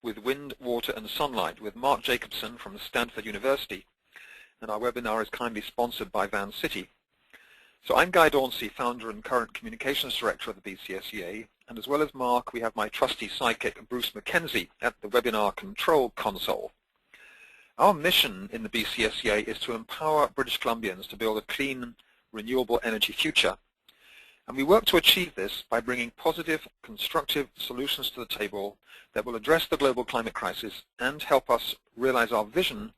with wind, water and sunlight with Mark Jacobson from Stanford University, and our webinar is kindly sponsored by Van City. So I'm Guy Dauncey, founder and current communications director of the BCSEA, and as well as Mark, we have my trusty sidekick Bruce McKenzie at the webinar control console. Our mission in the BCSEA is to empower British Columbians to build a clean, renewable energy future. And we work to achieve this by bringing positive, constructive solutions to the table that will address the global climate crisis and help us realize our vision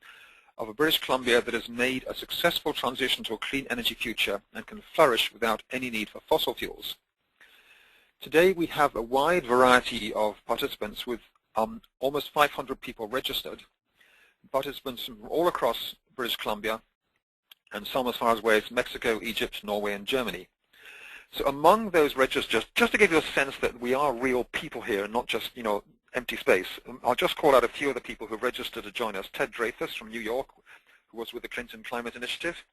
of a British Columbia that has made a successful transition to a clean energy future and can flourish without any need for fossil fuels. Today we have a wide variety of participants with almost 500 people registered, participants from all across British Columbia and some as far away as Mexico, Egypt, Norway and Germany. So among those registered, just to give you a sense that we are real people here and not just, empty space, I'll just call out a few of the people who registered to join us. Ted Dreyfus from New York, who was with the Clinton Climate Initiative.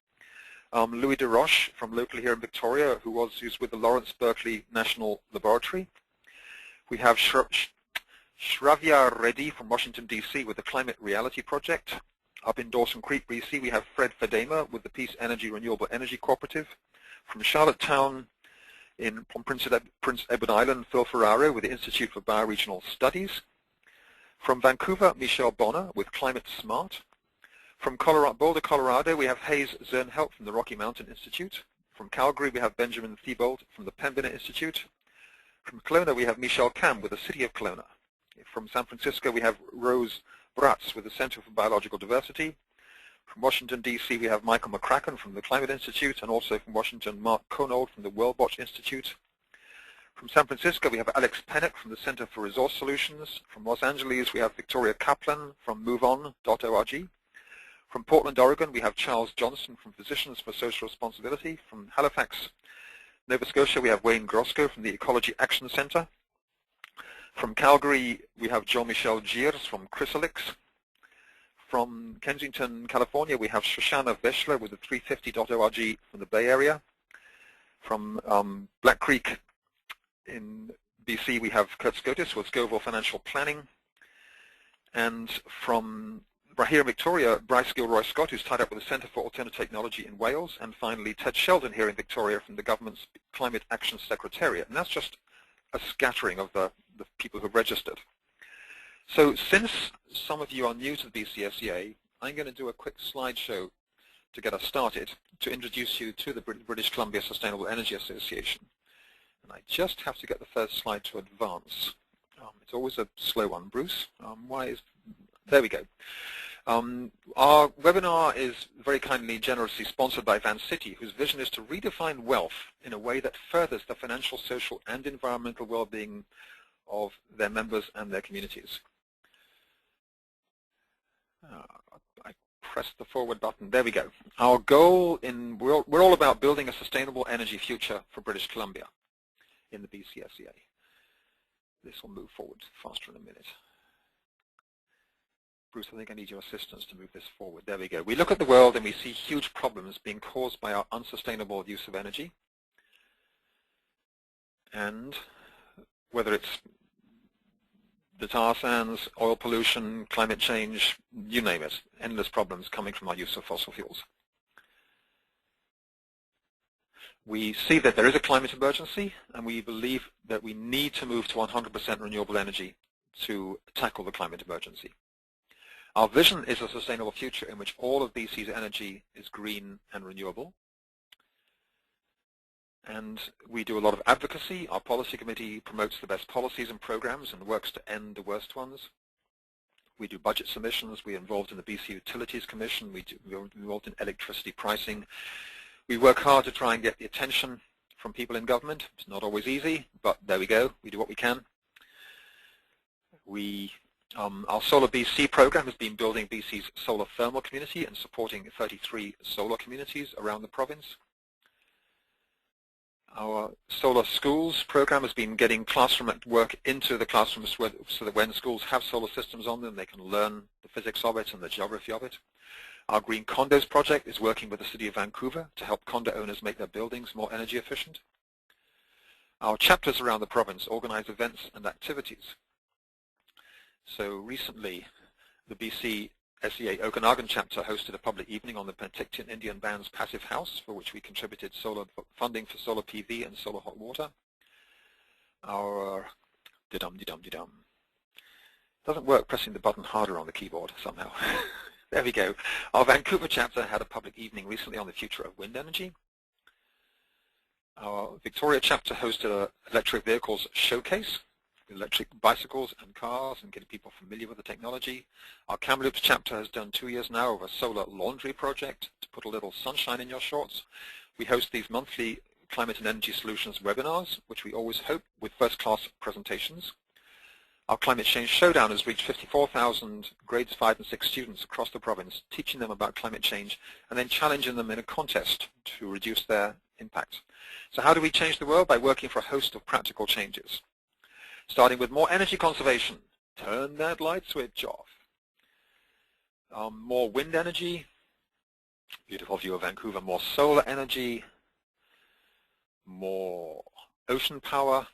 Louis DeRoche from locally here in Victoria, who's with the Lawrence Berkeley National Laboratory. We have Shravya Reddy from Washington, D.C. with the Climate Reality Project. Up in Dawson Creek, BC, we have Fred Fedema with the Peace Energy Renewable Energy Cooperative. From Charlottetown, from Prince Edward Island, Phil Ferraro with the Institute for Bioregional Studies. From Vancouver, Michelle Bonner with Climate Smart. From Boulder, Colorado, we have Hayes Zernhelt from the Rocky Mountain Institute. From Calgary, we have Benjamin Thibault from the Pembina Institute. From Kelowna, we have Michelle Kam with the City of Kelowna. From San Francisco, we have Rose Bratz with the Center for Biological Diversity. From Washington, D.C., we have Michael McCracken from the Climate Institute, and also from Washington, Mark Konold from the World Watch Institute. From San Francisco, we have Alex Pennock from the Center for Resource Solutions. From Los Angeles, we have Victoria Kaplan from MoveOn.org. From Portland, Oregon, we have Charles Johnson from Physicians for Social Responsibility. From Halifax, Nova Scotia, we have Wayne Grosco from the Ecology Action Center. From Calgary, we have Jean-Michel Giers from Chrysalix. From Kensington, California, we have Shoshana Veshler with the 350.org from the Bay Area. From Black Creek in BC, we have Kurt Scotus with Scoville Financial Planning. And from here in Victoria, Bryce Gilroy Scott, who's tied up with the Centre for Alternative Technology in Wales. And finally, Ted Sheldon here in Victoria from the government's Climate Action Secretariat. And that's just a scattering of the people who have registered. So since some of you are new to the BCSEA, I'm going to do a quick slideshow to get us started to introduce you to the British Columbia Sustainable Energy Association. And I just have to get the first slide to advance. It's always a slow one, Bruce. There we go. Our webinar is very kindly, generously sponsored by Van City, whose vision is to redefine wealth in a way that furthers the financial, social, and environmental well-being of their members and their communities. I pressed the forward button. There we go. Our goal we're all about building a sustainable energy future for British Columbia in the BCSEA. This will move forward faster in a minute. Bruce, I think I need your assistance to move this forward. There we go. We look at the world and we see huge problems being caused by our unsustainable use of energy. And whether it's the tar sands, oil pollution, climate change, you name it, endless problems coming from our use of fossil fuels. We see that there is a climate emergency, and we believe that we need to move to 100% renewable energy to tackle the climate emergency. Our vision is a sustainable future in which all of BC's energy is green and renewable. And we do a lot of advocacy. Our policy committee promotes the best policies and programs and works to end the worst ones. We do budget submissions. We're involved in the BC Utilities Commission. We're involved in electricity pricing. We work hard to try and get the attention from people in government. It's not always easy, but there we go. We do what we can. Our Solar BC program has been building BC's solar thermal community and supporting 33 solar communities around the province. Our Solar Schools program has been getting classroom work into the classrooms so that when schools have solar systems on them, they can learn the physics of it and the geography of it. Our Green Condos project is working with the City of Vancouver to help condo owners make their buildings more energy efficient. Our chapters around the province organize events and activities. So recently, the BC SEA Okanagan chapter hosted a public evening on the Penticton Indian Band's Passive House, for which we contributed funding for solar PV and solar hot water. Our didum. Doesn't work pressing the button harder on the keyboard somehow. There we go. Our Vancouver chapter had a public evening recently on the future of wind energy. Our Victoria chapter hosted an electric vehicles showcase, electric bicycles and cars, and getting people familiar with the technology. Our Kamloops chapter has done 2 years now of a solar laundry project to put a little sunshine in your shorts. We host these monthly climate and energy solutions webinars, which we always hope with first-class presentations. Our Climate Change Showdown has reached 54,000 grades 5 and 6 students across the province, teaching them about climate change and then challenging them in a contest to reduce their impact. So how do we change the world? By working for a host of practical changes. Starting with more energy conservation. Turn that light switch off. More wind energy. Beautiful view of Vancouver. More solar energy. More ocean power.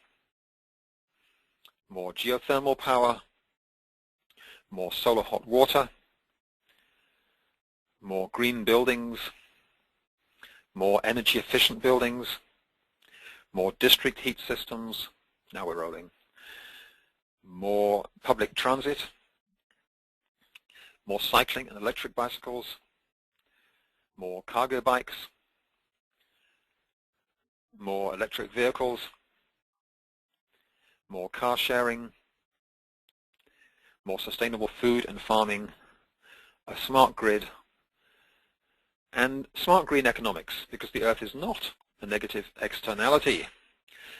More geothermal power. More solar hot water. More green buildings. More energy efficient buildings. More district heat systems. Now we're rolling. More public transit, more cycling and electric bicycles, more cargo bikes, more electric vehicles, more car sharing, more sustainable food and farming, a smart grid, and smart green economics, because the Earth is not a negative externality.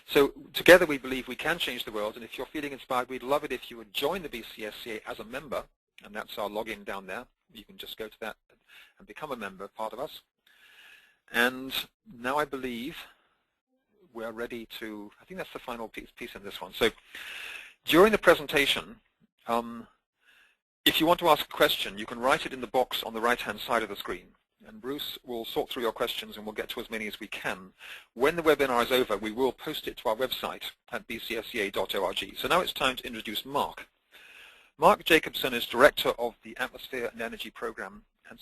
So together we believe we can change the world, and if you're feeling inspired, we'd love it if you would join the BCSCA as a member, and that's our login down there. You can just go to that and become a member, part of us. And now I believe we're ready to, I think that's the final piece in this one. So during the presentation, if you want to ask a question, you can write it in the box on the right-hand side of the screen. And Bruce will sort through your questions and we'll get to as many as we can. When the webinar is over, we will post it to our website at bcsca.org. So now it's time to introduce Mark. Mark Jacobson is Director of the Atmosphere and Energy Program and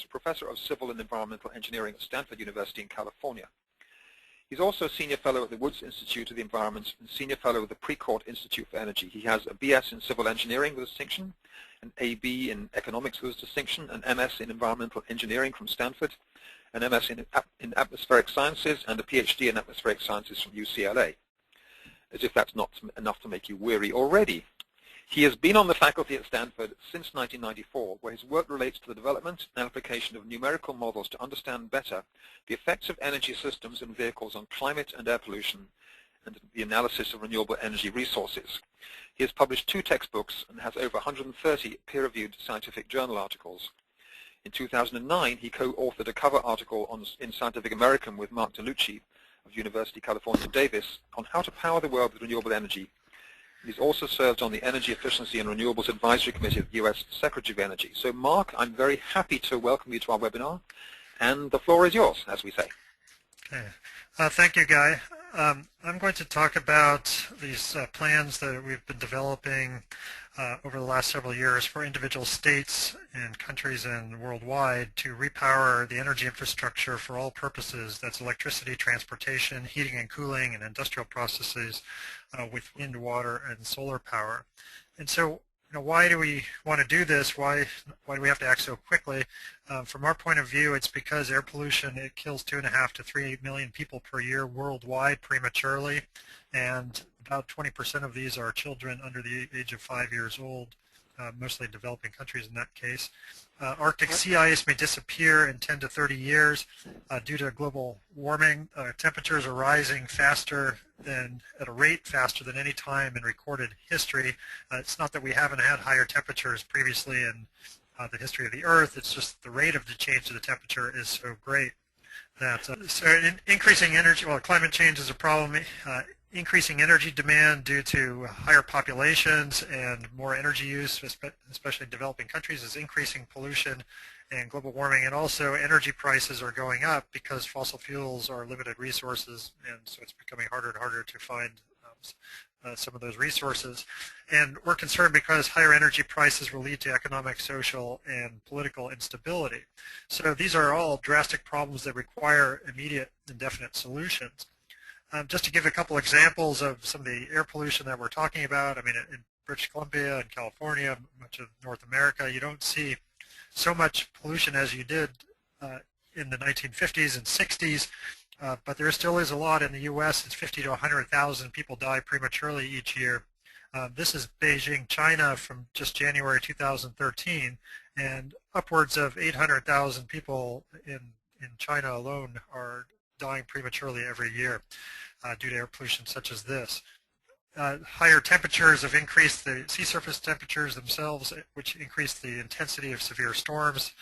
Professor of Civil and Environmental Engineering at Stanford University in California. He's also Senior Fellow at the Woods Institute of the Environment and Senior Fellow at the Precourt Institute for Energy. He has a BS in Civil Engineering with distinction, an AB in Economics with distinction, an MS in Environmental Engineering from Stanford, an MS in Atmospheric Sciences, and a PhD in Atmospheric Sciences from UCLA. As if that's not enough to make you weary already. He has been on the faculty at Stanford since 1994, where his work relates to the development and application of numerical models to understand better the effects of energy systems and vehicles on climate and air pollution and the analysis of renewable energy resources. He has published 2 textbooks and has over 130 peer-reviewed scientific journal articles. In 2009, he co-authored a cover article in Scientific American with Mark DeLucci of University of California, Davis on how to power the world with renewable energy. He's also served on the Energy Efficiency and Renewables Advisory Committee of the U.S. Secretary of Energy. So Mark, I'm very happy to welcome you to our webinar, and the floor is yours, as we say. Okay. Thank you, Guy. I'm going to talk about these plans that we've been developing over the last several years for individual states and countries and worldwide to repower the energy infrastructure for all purposes. That's electricity, transportation, heating and cooling, and industrial processes with wind, water, and solar power. And so, why do we want to do this? Why do we have to act so quickly? From our point of view, it's because air pollution, it kills 2.5 to 3 million people per year worldwide prematurely, and about 20% of these are children under the age of 5 years old, mostly developing countries in that case. Arctic sea ice may disappear in 10 to 30 years due to global warming. Temperatures are rising faster at a rate faster than any time in recorded history. It's not that we haven't had higher temperatures previously in the history of the Earth. It's just the rate of the change to the temperature is so great that increasing energy. Well, climate change is a problem. Increasing energy demand due to higher populations and more energy use, especially in developing countries, is increasing pollution and global warming. And also energy prices are going up because fossil fuels are limited resources, and so it's becoming harder and harder to find some of those resources. And we're concerned because higher energy prices will lead to economic, social, and political instability. So these are all drastic problems that require immediate and definite solutions. Just to give a couple examples of some of the air pollution that we're talking about, I mean, in British Columbia and California, much of North America, you don't see so much pollution as you did in the 1950s and 60s, but there still is a lot in the U.S. It's 50 to 100,000 people die prematurely each year. This is Beijing, China from just January 2013, and upwards of 800,000 people in China alone are dying prematurely every year due to air pollution such as this. Higher temperatures have increased the sea surface temperatures themselves, which increase the intensity of severe storms.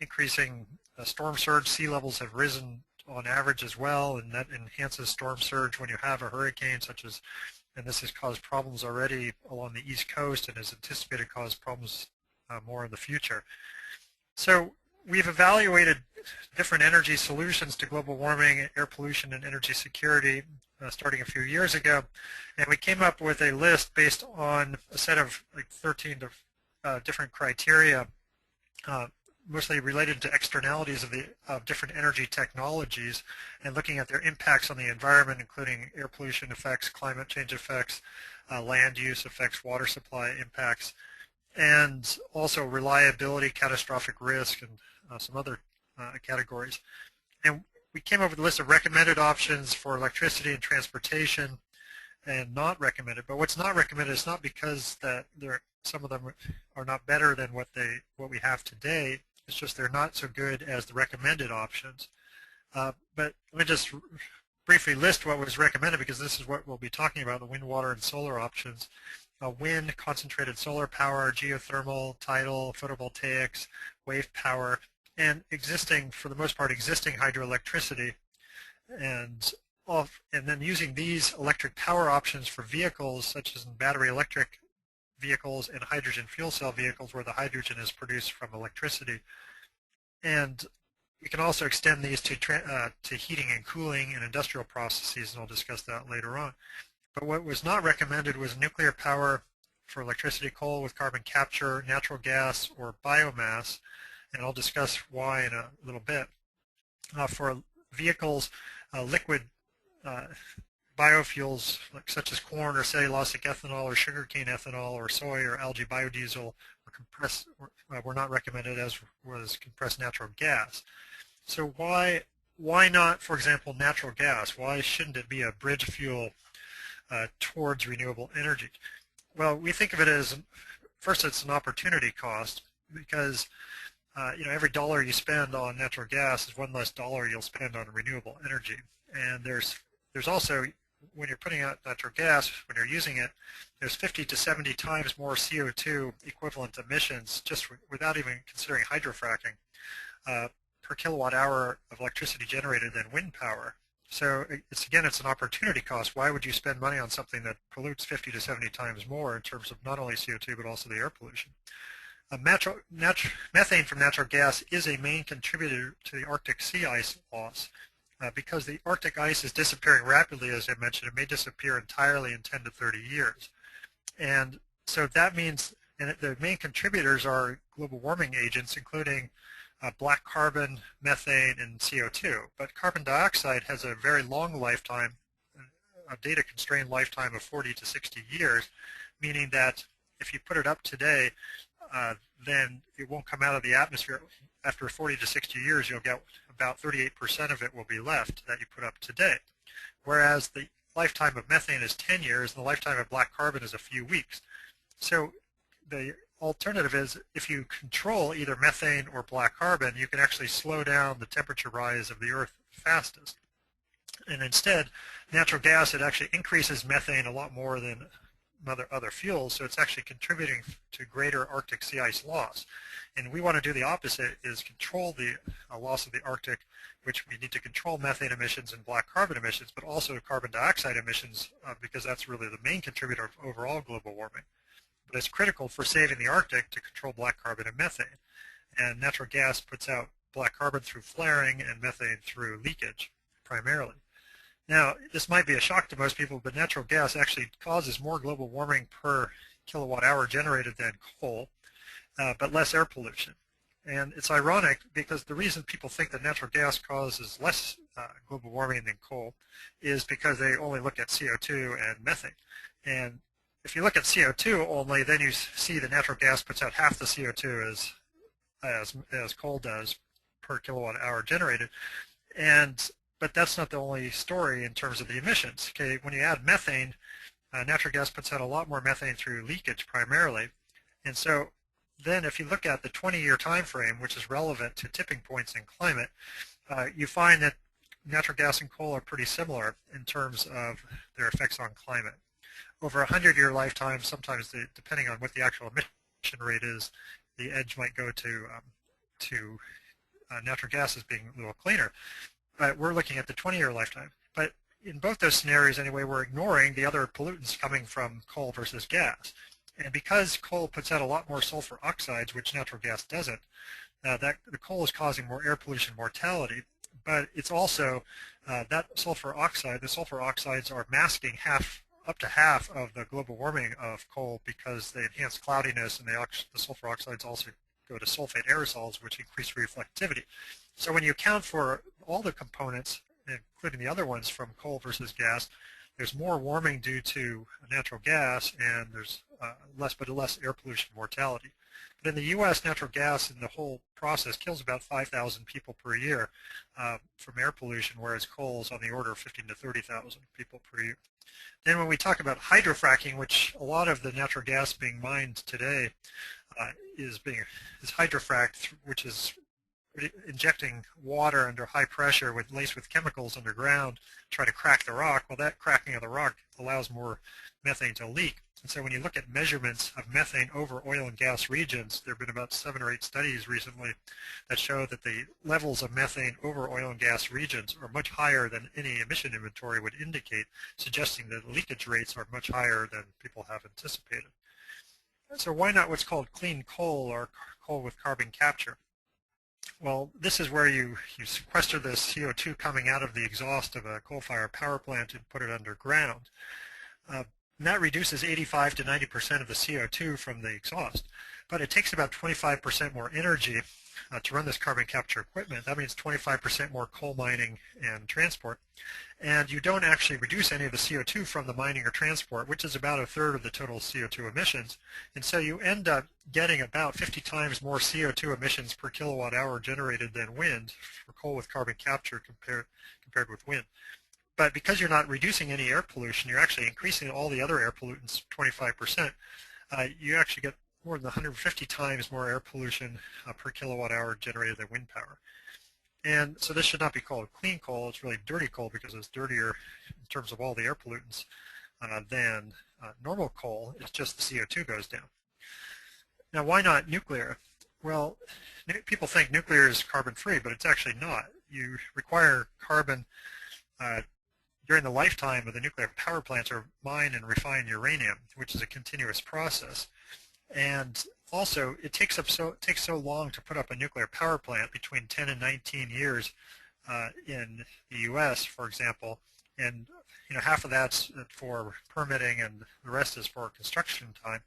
Increasing storm surge, sea levels have risen on average as well, and that enhances storm surge when you have a hurricane such as, and this has caused problems already along the East Coast and is anticipated to cause problems more in the future. So we've evaluated different energy solutions to global warming, air pollution, and energy security starting a few years ago, and we came up with a list based on a set of like 13 different criteria, mostly related to externalities of different energy technologies and looking at their impacts on the environment, including air pollution effects, climate change effects, land use effects, water supply impacts, and also reliability, catastrophic risk, and some other categories. And we came up with a list of recommended options for electricity and transportation and not recommended. But what's not recommended is not because that some of them are not better than what we have today. It's just they're not so good as the recommended options. But let me just briefly list what was recommended, because this is what we'll be talking about, the wind, water, and solar options. Wind, concentrated solar power, geothermal, tidal, photovoltaics, wave power, and existing, for the most part, existing hydroelectricity. And then using these electric power options for vehicles, such as in battery electric vehicles and hydrogen fuel cell vehicles, where the hydrogen is produced from electricity. And we can also extend these to heating and cooling and industrial processes, and I'll discuss that later on. But what was not recommended was nuclear power for electricity, coal with carbon capture, natural gas, or biomass, and I'll discuss why in a little bit. For vehicles, liquid biofuels such as corn or cellulosic ethanol or sugarcane ethanol or soy or algae biodiesel were not recommended, as was compressed natural gas. So why not, for example, natural gas? Why shouldn't it be a bridge fuel towards renewable energy? Well, we think of it as, first, it's an opportunity cost, because every dollar you spend on natural gas is one less dollar you'll spend on renewable energy. And there's also, when you're putting out natural gas, when you're using it, there's 50 to 70 times more CO2 equivalent emissions, just without even considering hydrofracking, per kilowatt hour of electricity generated than wind power. So it's an opportunity cost. Why would you spend money on something that pollutes 50 to 70 times more in terms of not only CO2 but also the air pollution? Methane from natural gas is a main contributor to the Arctic sea ice loss. Because the Arctic ice is disappearing rapidly, as I mentioned, it may disappear entirely in 10 to 30 years. And so that means, and the main contributors are global warming agents, including black carbon, methane, and CO2. But carbon dioxide has a very long lifetime, a data-constrained lifetime of 40 to 60 years, meaning that if you put it up today, then it won't come out of the atmosphere. After 40 to 60 years, you'll get about 38% of it will be left that you put up today. Whereas the lifetime of methane is 10 years, and the lifetime of black carbon is a few weeks. So the alternative is, if you control either methane or black carbon, you can actually slow down the temperature rise of the Earth fastest. And instead, natural gas, it actually increases methane a lot more than other fuels, so it's actually contributing to greater Arctic sea ice loss. And we want to do the opposite, is control the loss of the Arctic, which we need to control methane emissions and black carbon emissions, but also carbon dioxide emissions, because that's really the main contributor of overall global warming. But it's critical for saving the Arctic to control black carbon and methane. And natural gas puts out black carbon through flaring and methane through leakage, primarily. Now, this might be a shock to most people, but natural gas actually causes more global warming per kilowatt hour generated than coal, but less air pollution. And it's ironic because the reason people think that natural gas causes less global warming than coal is because they only look at CO2 and methane. And if you look at CO2 only, then you see that natural gas puts out half the CO2 as coal does per kilowatt hour generated. But that's not the only story in terms of the emissions. Okay, when you add methane, natural gas puts out a lot more methane through leakage primarily. And so then if you look at the 20-year time frame, which is relevant to tipping points in climate, you find that natural gas and coal are pretty similar in terms of their effects on climate. Over a 100-year lifetime, sometimes depending on what the actual emission rate is, the edge might go to natural gas as being a little cleaner. But we're looking at the 20-year lifetime. But in both those scenarios anyway, we're ignoring the other pollutants coming from coal versus gas. And because coal puts out a lot more sulfur oxides, which natural gas doesn't, the coal is causing more air pollution mortality. But it's also the sulfur oxides are masking up to half of the global warming of coal because they enhance cloudiness, and the sulfur oxides also go to sulfate aerosols, which increase reflectivity. So when you account for all the components, including the other ones from coal versus gas, there's more warming due to natural gas, and there's less air pollution mortality. But in the U.S., natural gas in the whole process kills about 5,000 people per year from air pollution, whereas coal is on the order of 15,000 to 30,000 people per year. Then when we talk about hydrofracking, which a lot of the natural gas being mined today is hydrofracked, which is injecting water under high pressure laced with chemicals underground to try to crack the rock. Well, that cracking of the rock allows more methane to leak. And so when you look at measurements of methane over oil and gas regions, there have been about 7 or 8 studies recently that show that the levels of methane over oil and gas regions are much higher than any emission inventory would indicate, suggesting that leakage rates are much higher than people have anticipated. So why not what's called clean coal, or coal with carbon capture? Well, this is where you sequester the CO2 coming out of the exhaust of a coal-fired power plant and put it underground. And that reduces 85 to 90% of the CO2 from the exhaust. But it takes about 25% more energy to run this carbon capture equipment. That means 25% more coal mining and transport. And you don't actually reduce any of the CO2 from the mining or transport, which is about 1/3 of the total CO2 emissions. And so you end up getting about 50 times more CO2 emissions per kilowatt hour generated than wind for coal with carbon capture compared with wind. But because you're not reducing any air pollution, you're actually increasing all the other air pollutants 25%. You actually get more than 150 times more air pollution per kilowatt hour generated than wind power. And so this should not be called clean coal. It's really dirty coal because it's dirtier in terms of all the air pollutants than normal coal. It's just the CO2 goes down. Now, why not nuclear? Well, people think nuclear is carbon-free, but it's actually not. You require carbon during the lifetime of the nuclear power plant to mine and refine uranium, which is a continuous process. And also, it takes so long to put up a nuclear power plant, between 10 and 19 years in the U.S., for example, and half of that's for permitting and the rest is for construction time.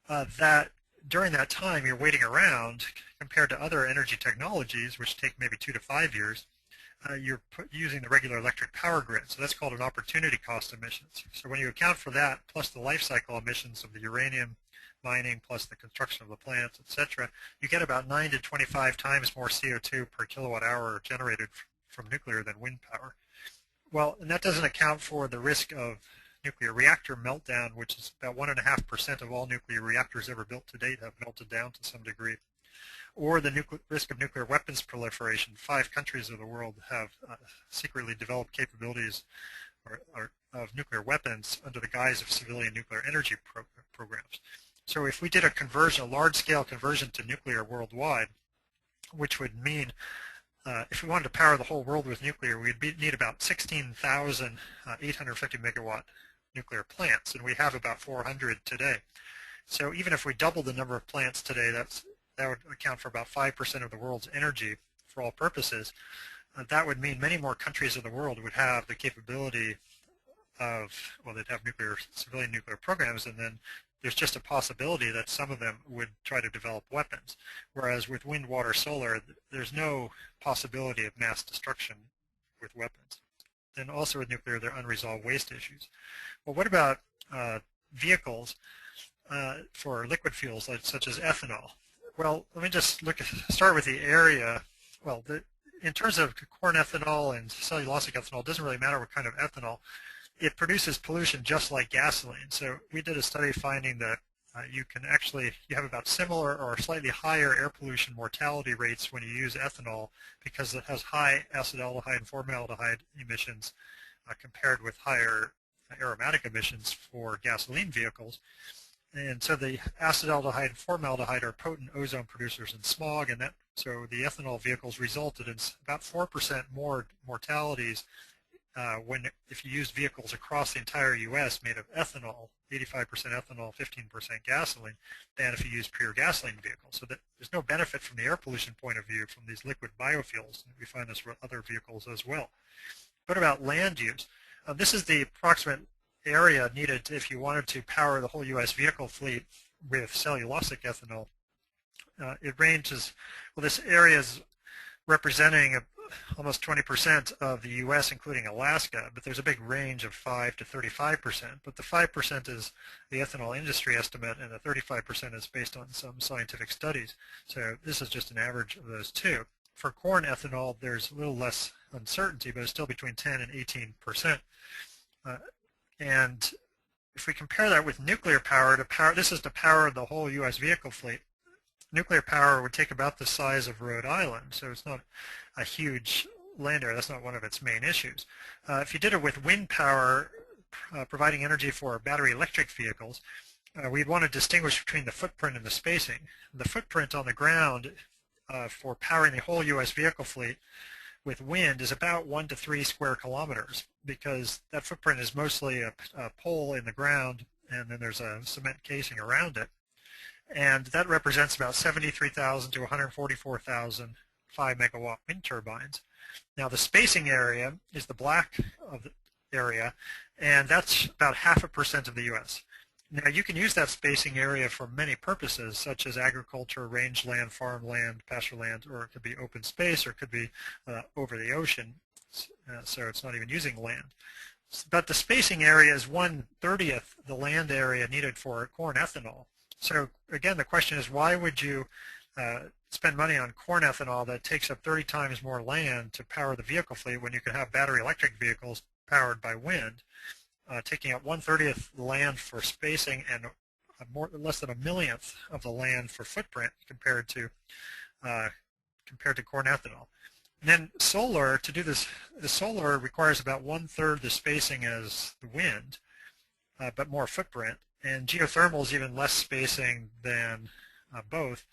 That during that time you're waiting around, compared to other energy technologies, which take maybe 2 to 5 years. You're using the regular electric power grid, so that's called an opportunity cost emissions. So when you account for that, plus the life cycle emissions of the uranium mining, plus the construction of the plants, etc., you get about 9 to 25 times more CO2 per kilowatt hour generated from nuclear than wind power. Well, and that doesn't account for the risk of nuclear reactor meltdown, which is about 1.5% of all nuclear reactors ever built to date have melted down to some degree, or the risk of nuclear weapons proliferation. 5 countries of the world have secretly developed capabilities of nuclear weapons under the guise of civilian nuclear energy programs. So if we did a conversion, a large-scale conversion to nuclear worldwide, which would mean if we wanted to power the whole world with nuclear, we'd need about 16,850 megawatt nuclear plants, and we have about 400 today. So even if we doubled the number of plants today, that would account for about 5% of the world's energy for all purposes. that would mean many more countries in the world would have the capability of, well, they'd have civilian nuclear programs, and then there's just a possibility that some of them would try to develop weapons. Whereas with wind, water, solar, there's no possibility of mass destruction with weapons. Then also with nuclear, there are unresolved waste issues. Well, what about vehicles for liquid fuels such as ethanol? Well, let me just start with the area. Well, in terms of corn ethanol and cellulosic ethanol, it doesn't really matter what kind of ethanol. It produces pollution just like gasoline. So we did a study finding that you have about similar or slightly higher air pollution mortality rates when you use ethanol because it has high acetaldehyde and formaldehyde emissions compared with higher aromatic emissions for gasoline vehicles. And so the acetaldehyde and formaldehyde are potent ozone producers in smog, and so the ethanol vehicles resulted in about 4% more mortalities if you used vehicles across the entire U.S. made of ethanol, 85% ethanol, 15% gasoline, than if you use pure gasoline vehicles. So that there's no benefit from the air pollution point of view from these liquid biofuels. We find this for other vehicles as well. What about land use? This is the approximate area needed if you wanted to power the whole U.S. vehicle fleet with cellulosic ethanol. It ranges, well, this area is representing almost 20% of the U.S., including Alaska, but there's a big range of 5 to 35%. But the 5% is the ethanol industry estimate, and the 35% is based on some scientific studies. So this is just an average of those two. For corn ethanol, there's a little less uncertainty, but it's still between 10 and 18%. And if we compare that with nuclear power, this is to power the whole U.S. vehicle fleet. Nuclear power would take about the size of Rhode Island, so it's not a huge land area. That's not one of its main issues. If you did it with wind power, providing energy for battery electric vehicles, we'd want to distinguish between the footprint and the spacing. The footprint on the ground for powering the whole U.S. vehicle fleet with wind is about 1 to 3 square kilometers, because that footprint is mostly a pole in the ground, and then there's a cement casing around it. And that represents about 73,000 to 144,000 5-megawatt wind turbines. Now the spacing area is the black of the area, and that's about 0.5% of the U.S. Now you can use that spacing area for many purposes, such as agriculture, rangeland, farmland, pastureland, or it could be open space, or it could be over the ocean, so it's not even using land. But the spacing area is 1/30th the land area needed for corn ethanol. So again, the question is, why would you spend money on corn ethanol that takes up 30 times more land to power the vehicle fleet when you can have battery electric vehicles powered by wind, taking up 1/30th the land for spacing and less than 1/millionth of the land for footprint compared to corn ethanol. And then solar, to do this, the solar requires about 1/3 the spacing as the wind, but more footprint. And geothermal is even less spacing than both,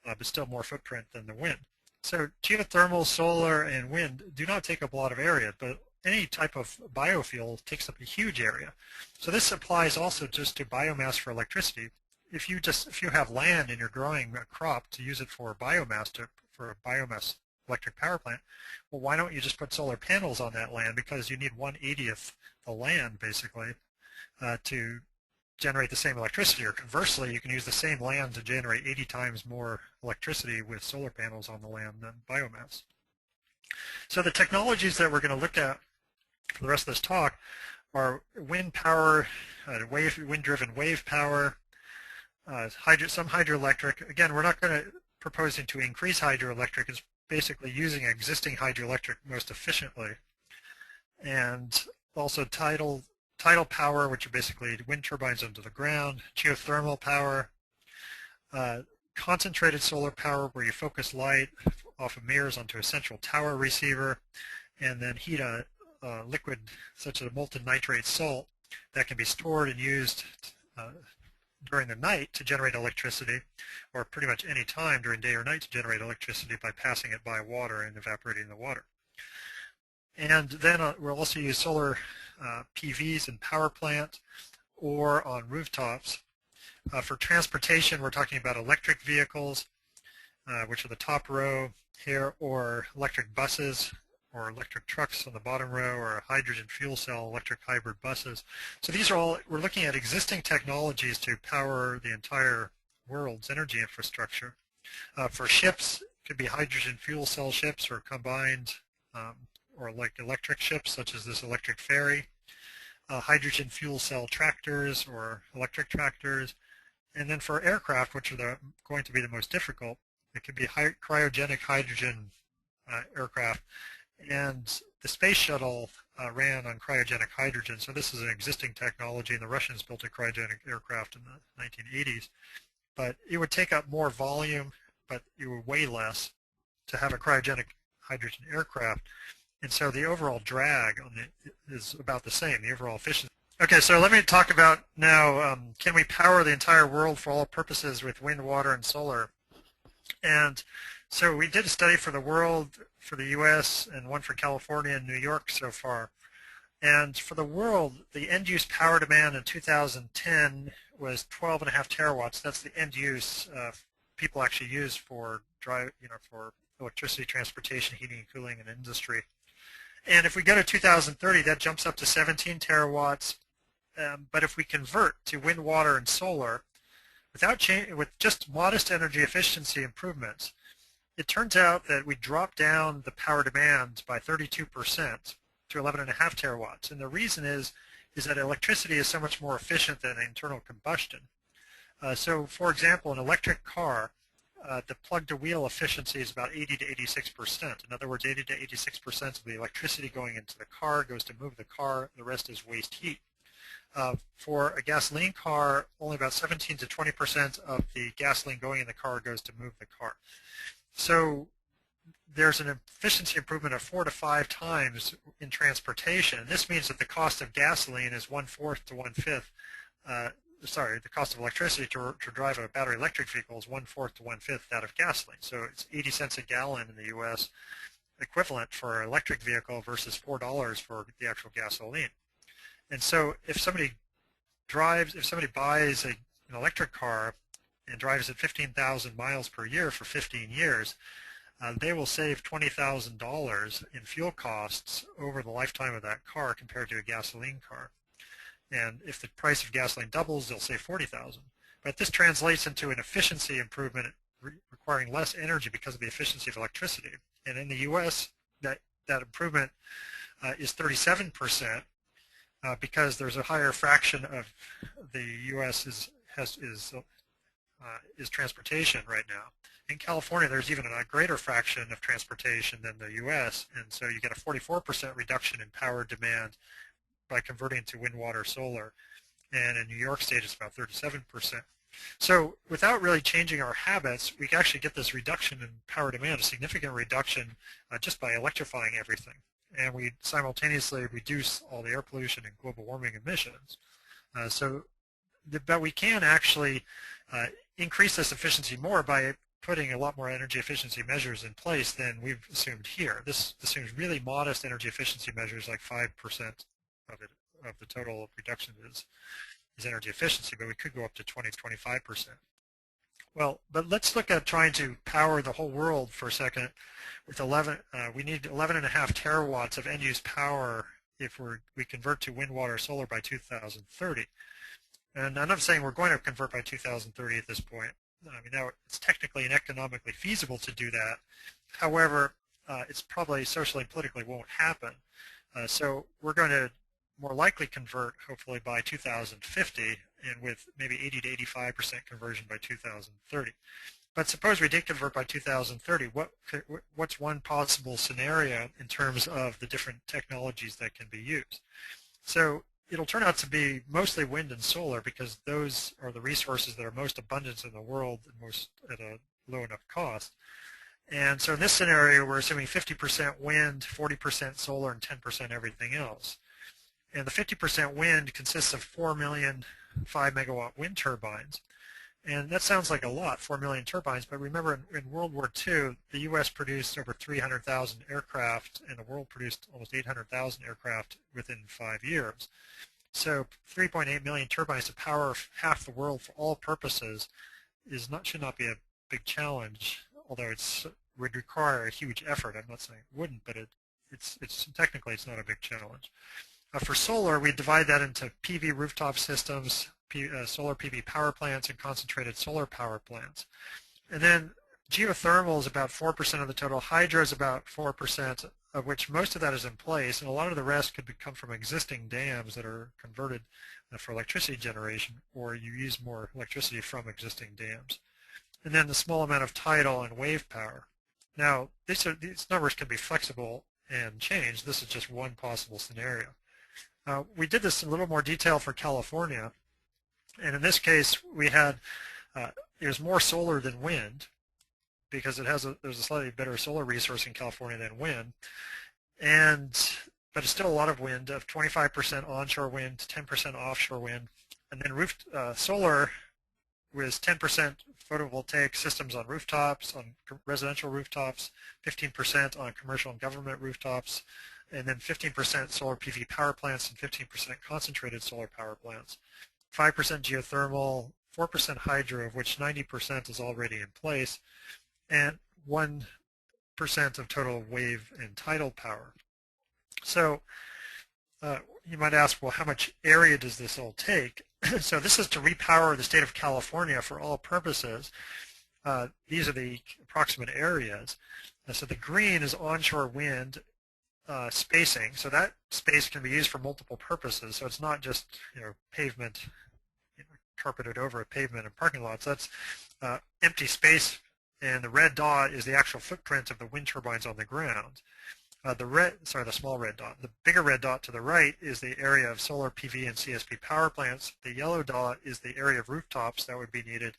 but still more footprint than the wind. So geothermal, solar, and wind do not take up a lot of area, but any type of biofuel takes up a huge area. So this applies also just to biomass for electricity. If you have land and you're growing a crop to use it for biomass, for a biomass electric power plant, well, why don't you just put solar panels on that land? Because you need 1/80th the land, basically, to generate the same electricity. Or conversely, you can use the same land to generate 80 times more electricity with solar panels on the land than biomass. So the technologies that we're going to look at for the rest of this talk are wind power, wind-driven wave power, some hydroelectric. Again, we're not proposing to increase hydroelectric. It's basically using existing hydroelectric most efficiently. And also tidal power, which are basically wind turbines under the ground, geothermal power, concentrated solar power, where you focus light off of mirrors onto a central tower receiver, and then heat a liquid such as a molten nitrate salt that can be stored and used during the night to generate electricity, or pretty much any time during day or night to generate electricity by passing it by water and evaporating the water. And then we'll also use solar PVs in power plant or on rooftops. For transportation, we're talking about electric vehicles, which are the top row here, or electric buses, or electric trucks on the bottom row, or hydrogen fuel cell electric hybrid buses. So these are all, we're looking at existing technologies to power the entire world's energy infrastructure. For ships, it could be hydrogen fuel cell ships or combined, or like electric ships, such as this electric ferry. Hydrogen fuel cell tractors or electric tractors. And then for aircraft, which are going to be the most difficult, it could be cryogenic hydrogen aircraft. And the space shuttle ran on cryogenic hydrogen, so this is an existing technology, and the Russians built a cryogenic aircraft in the 1980s. But it would take up more volume, but it would weigh less to have a cryogenic hydrogen aircraft. And so the overall drag on it is about the same, the overall efficiency. Okay, so let me talk about now, can we power the entire world for all purposes with wind, water, and solar? And so we did a study for the world, for the US, and one for California and New York so far. And for the world, the end-use power demand in 2010 was 12.5 terawatts. That's the end-use people actually use for for electricity, transportation, heating, and cooling, and industry. And if we go to 2030, that jumps up to 17 terawatts. But if we convert to wind, water, and solar, with just modest energy efficiency improvements, it turns out that we drop down the power demand by 32% to 11.5 terawatts. And the reason is that electricity is so much more efficient than internal combustion. So, for example, an electric car, the plug-to-wheel efficiency is about 80 to 86%. In other words, 80 to 86% of the electricity going into the car goes to move the car. The rest is waste heat. For a gasoline car, only about 17 to 20% of the gasoline going in the car goes to move the car. So there's an efficiency improvement of 4 to 5 times in transportation. And this means that the cost of gasoline is 1/4 to 1/5. The cost of electricity to drive a battery electric vehicle is 1/4 to 1/5 that of gasoline. So it's 80 cents a gallon in the U.S. equivalent for an electric vehicle versus $4 for the actual gasoline. And so if somebody buys an electric car and drives it 15,000 miles per year for 15 years, they will save $20,000 in fuel costs over the lifetime of that car compared to a gasoline car. And if the price of gasoline doubles, they'll save $40,000. But this translates into an efficiency improvement requiring less energy because of the efficiency of electricity. And in the U.S., that improvement is 37%. Because there's a higher fraction of the U.S. is transportation right now. In California, there's even a greater fraction of transportation than the U.S., and so you get a 44% reduction in power demand by converting to wind, water, solar. And in New York State, it's about 37%. So without really changing our habits, we can actually get this reduction in power demand, a significant reduction just by electrifying everything. And we simultaneously reduce all the air pollution and global warming emissions. But we can actually increase this efficiency more by putting a lot more energy efficiency measures in place than we've assumed here. This assumes really modest energy efficiency measures, like 5% of the total reduction is energy efficiency, but we could go up to 20 to 25%. Well, but let's look at trying to power the whole world for a second. With we need 11.5 terawatts of end-use power if we convert to wind, water, solar by 2030. And I'm not saying we're going to convert by 2030 at this point. I mean, now it's technically and economically feasible to do that. However, it's probably socially and politically won't happen. So we're going to more likely convert, hopefully, by 2050, and with maybe 80 to 85% conversion by 2030. But suppose we did convert by 2030, what's one possible scenario in terms of the different technologies that can be used? So it'll turn out to be mostly wind and solar because those are the resources that are most abundant in the world and most at a low enough cost. And so in this scenario, we're assuming 50% wind, 40% solar, and 10% everything else. And the 50% wind consists of 4 million 5-megawatt wind turbines. And that sounds like a lot, 4 million turbines, but remember in World War II, the U.S. produced over 300,000 aircraft, and the world produced almost 800,000 aircraft within 5 years. So 3.8 million turbines to power half the world for all purposes should not be a big challenge, although it would require a huge effort. I'm not saying it wouldn't, but technically it's not a big challenge. For solar, we divide that into PV rooftop systems, solar PV power plants, and concentrated solar power plants. And then geothermal is about 4% of the total. Hydro is about 4%, of which most of that is in place, and a lot of the rest could come from existing dams that are converted for electricity generation, or you use more electricity from existing dams. And then the small amount of tidal and wave power. Now, these numbers can be flexible and change. This is just one possible scenario. We did this in a little more detail for California, and in this case, we had there's more solar than wind, because there's a slightly better solar resource in California than wind, but it's still a lot of wind, of 25% onshore wind, 10% offshore wind, and then solar was 10% photovoltaic systems on rooftops, on residential rooftops, 15% on commercial and government rooftops, and then 15% solar PV power plants and 15% concentrated solar power plants, 5% geothermal, 4% hydro, of which 90% is already in place, and 1% of total wave and tidal power. So you might ask, well, how much area does this all take? So this is to repower the state of California for all purposes. These are the approximate areas. So the green is onshore wind spacing. So that space can be used for multiple purposes. So it's not just pavement, carpeted over a pavement and parking lots. That's empty space, and the red dot is the actual footprint of the wind turbines on the ground. The small red dot. The bigger red dot to the right is the area of solar PV and CSP power plants. The yellow dot is the area of rooftops that would be needed.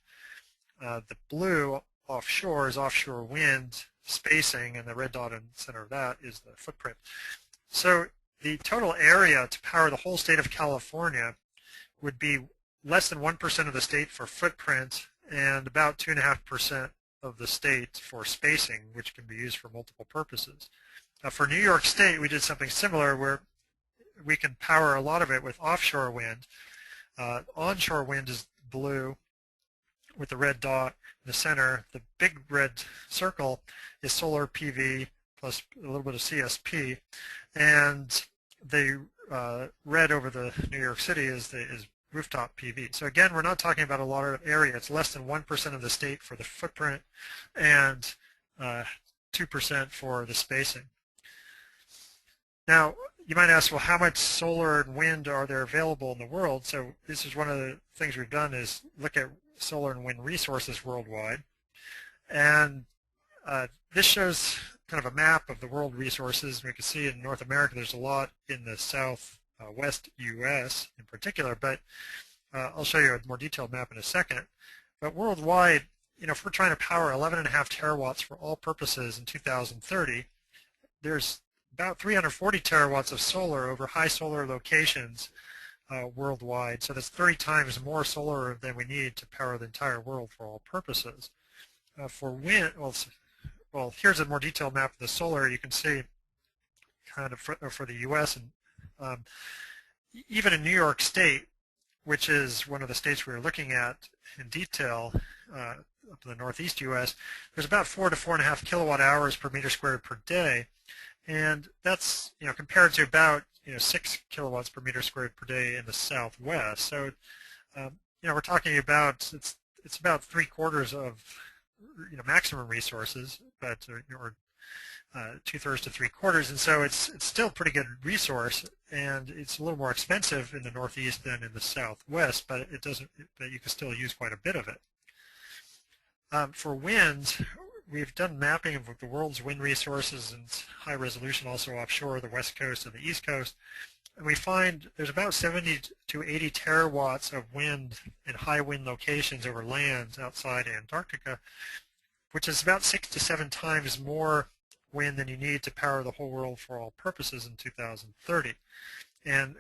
The blue offshore is offshore wind spacing, and the red dot in the center of that is the footprint. So the total area to power the whole state of California would be less than 1% of the state for footprint and about 2.5% of the state for spacing, which can be used for multiple purposes. For New York State, we did something similar where we can power a lot of it with offshore wind. Onshore wind is blue with the red dot in the center. The big red circle is solar PV plus a little bit of CSP. And the red over the New York City is rooftop PV. So again, we're not talking about a lot of area. It's less than 1% of the state for the footprint and 2% for the spacing. Now, you might ask, well, how much solar and wind are there available in the world? So this is one of the things we've done, is look at solar and wind resources worldwide. And this shows kind of a map of the world resources. We can see in North America there's a lot in the southwest U.S. in particular, but I'll show you a more detailed map in a second. But worldwide, if we're trying to power 11.5 terawatts for all purposes in 2030, there's about 340 terawatts of solar over high solar locations worldwide. So that's 30 times more solar than we need to power the entire world for all purposes. For wind, well, here's a more detailed map of the solar. You can see kind of for the U.S. and even in New York State, which is one of the states we were looking at in detail up in the northeast U.S., there's about 4 to 4.5 kilowatt hours per meter squared per day. And that's compared to about 6 kilowatts per meter squared per day in the southwest. So we're talking about it's about 3/4 of maximum resources, but or 2/3 to 3/4, and so it's still a pretty good resource, and it's a little more expensive in the northeast than in the southwest, but but you can still use quite a bit of it. For wind, we've done mapping of the world's wind resources and high resolution, also offshore, the west coast and the east coast. And we find there's about 70 to 80 terawatts of wind in high wind locations over lands outside Antarctica, which is about 6 to 7 times more wind than you need to power the whole world for all purposes in 2030. And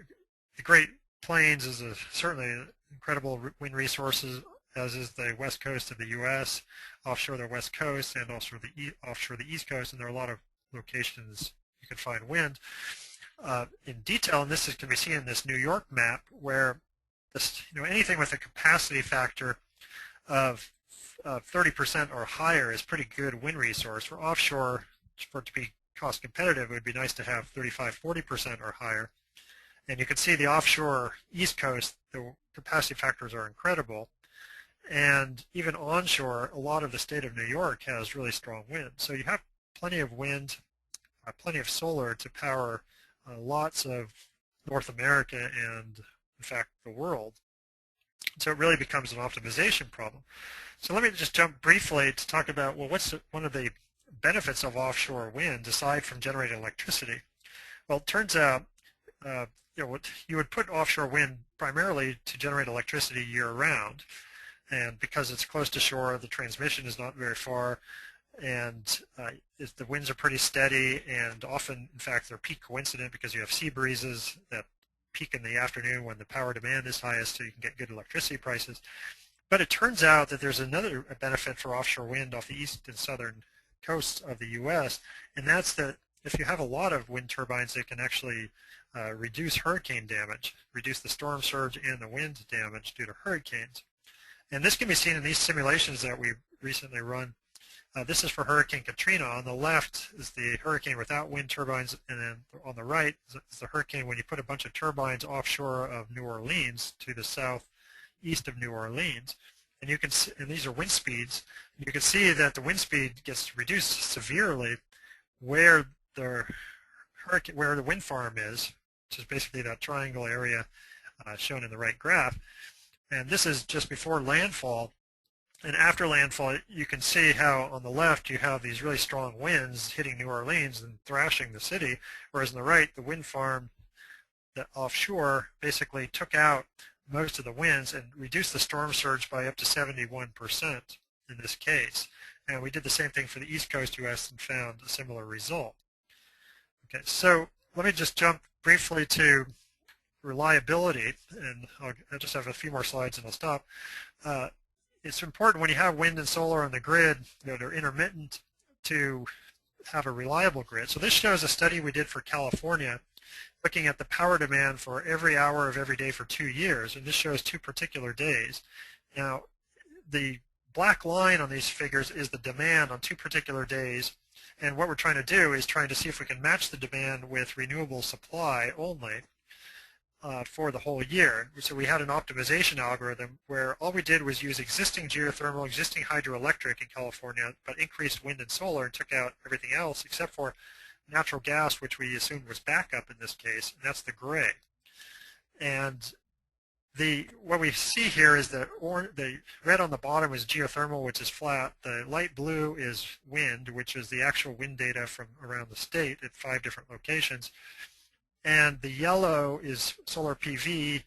the Great Plains is certainly incredible wind resources, as is the west coast of the U.S., offshore the west coast, and also offshore the east coast, and there are a lot of locations you can find wind. In detail, and this can be seen in this New York map, where anything with a capacity factor of 30% or higher is pretty good wind resource. For offshore, for it to be cost competitive, it would be nice to have 35–40% or higher. And you can see the offshore East Coast, the capacity factors are incredible. And even onshore, a lot of the state of New York has really strong wind. So you have plenty of wind, plenty of solar to power lots of North America and, in fact, the world. So it really becomes an optimization problem. So let me just jump briefly to talk about, well, what's one of the benefits of offshore wind aside from generating electricity? Well, it turns out you would put offshore wind primarily to generate electricity year-round. And because it's close to shore, the transmission is not very far, and the winds are pretty steady, and often, in fact, they're peak coincident because you have sea breezes that peak in the afternoon when the power demand is highest, so you can get good electricity prices. But it turns out that there's another benefit for offshore wind off the east and southern coasts of the U.S., and that's that if you have a lot of wind turbines, they can actually reduce hurricane damage, reduce the storm surge and the wind damage due to hurricanes. And this can be seen in these simulations that we recently run. This is for Hurricane Katrina. On the left is the hurricane without wind turbines, and then on the right is the hurricane when you put a bunch of turbines offshore of New Orleans to the southeast of New Orleans. And you can see, and these are wind speeds. You can see that the wind speed gets reduced severely where the wind farm is, which is basically that triangle area shown in the right graph. And this is just before landfall. And after landfall, you can see how on the left you have these really strong winds hitting New Orleans and thrashing the city, whereas on the right, the wind farm that offshore basically took out most of the winds and reduced the storm surge by up to 71% in this case. And we did the same thing for the East Coast U.S. and found a similar result. Okay, so let me just jump briefly to reliability, and I'll just have a few more slides and I'll stop. It's important when you have wind and solar on the grid that are intermittent to have a reliable grid. So this shows a study we did for California looking at the power demand for every hour of every day for 2 years, and this shows 2 particular days. Now, the black line on these figures is the demand on 2 particular days, and what we're trying to do is trying to see if we can match the demand with renewable supply only for the whole year. So we had an optimization algorithm where all we did was use existing geothermal, existing hydroelectric in California, but increased wind and solar and took out everything else except for natural gas, which we assumed was backup in this case, and that's the gray. And what we see here is the red on the bottom is geothermal, which is flat. The light blue is wind, which is the actual wind data from around the state at 5 different locations. And the yellow is solar PV.